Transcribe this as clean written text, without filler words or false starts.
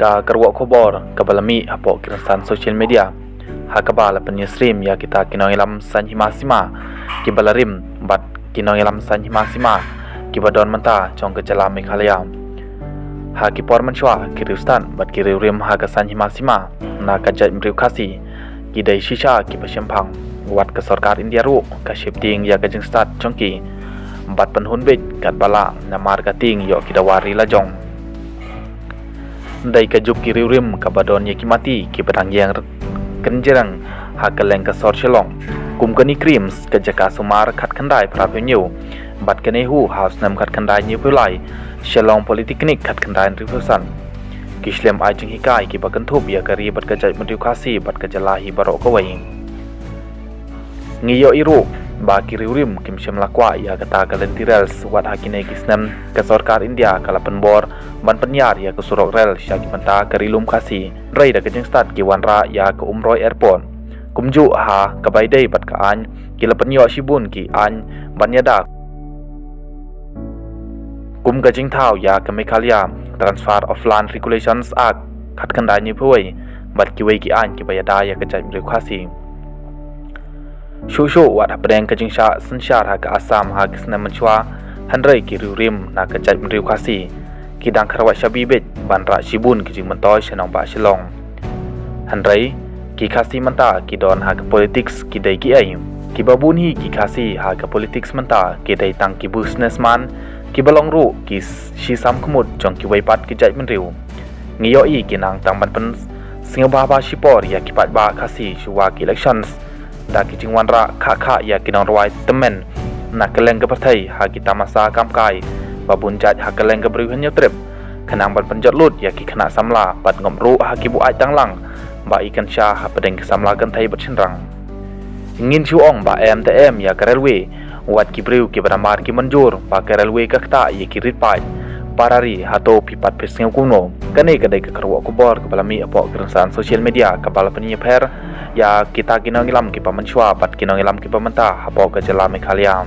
ka kerwa khobor ka balami apo kiransan social media ha ka bala penyesrim ya kita kinoilam san himasima ki balarim bat kinoilam san himasima ki badon menta chong ke jala Meghalaya ha ki por manchwa ki riustan bat ki riurim ha ka san himasima na ka jat mriu khasi ki dai shisha ki pasyampang wat ka sarkar India ru ka shifting ya ka jing start chongki bat penhun bit kat bala na marketing yo ki dawari la jong dai ka juk ki riurim ka badon ye ki mati ki pedang yang kenjerang ha ka leng ka sor chelong kum ka ni creams ka jaka sumar khat khandai prapenyu bat ka ne hu house nam khat khandai ni pulai chelong politeknik khat khandai rifusan kislem ai jing hikai ki bakan thup ya ka ri bat ka jai mriu khasi bat ka jalahi baro ka wai ngiyo iru ba ki riurim kim shem lakwa ya kata ka lentirels wat hakine kisnam ka sarkar India kala penbor ban penyar ya ke surok rel syaki menta ka rilum khasi rai da ka jing start ki wanra ya ke umroi airport kumju ha ka baidai bat ka an ki la penyo shibun ki an banyada kum ka jing thau ya ka Meghalaya transfer of land regulations act khat kandai ni phoi bat ki wei ki an ki bayada ya ka jai mriu khasi Shushu wat apdeng ka jingsha sensyar ha ka Assam ha kisna menchwa hanrei ki riurim na ka jat mriu khasi ki dang kharawat shabi bet banra shibun ki jing mentoy shenong ba shilong hanrei ki khasi menta ki don ha ka politics ki dai ki ai ki babun hi ki khasi ha ka politics menta ki dai tang ki businessman ki balong ru ki shi sam khmut jong ki wei pat ki jat mriu ngiyo i ki nang tang ban pen singba ba shipor ya ki pat ba khasi shuwa ki elections da ki jing wanra kha ya ki nong rwai temen na keleng ke partai ha ki tamasa kamkai babun jat ha keleng ke beriu hanya trip kenang ban penjat lut ya ki kena samla bat ngomru ha ki bu ai tanglang ba ikan sha ha pedeng ke samla kan thai bat chenrang ingin chuong ba MTM ya ke railway wat ki beriu ki bramar ki manjur ba ke railway ka kta ya ki rit pai parari hato pipat pesngeu kuno kane kadai ke kerwa kubor ke balami apo keransan social media ka bala peni per ya kita kinangilam ki pamanchwa pat kinangilam ki pamenta hapo ka jala Meghalaya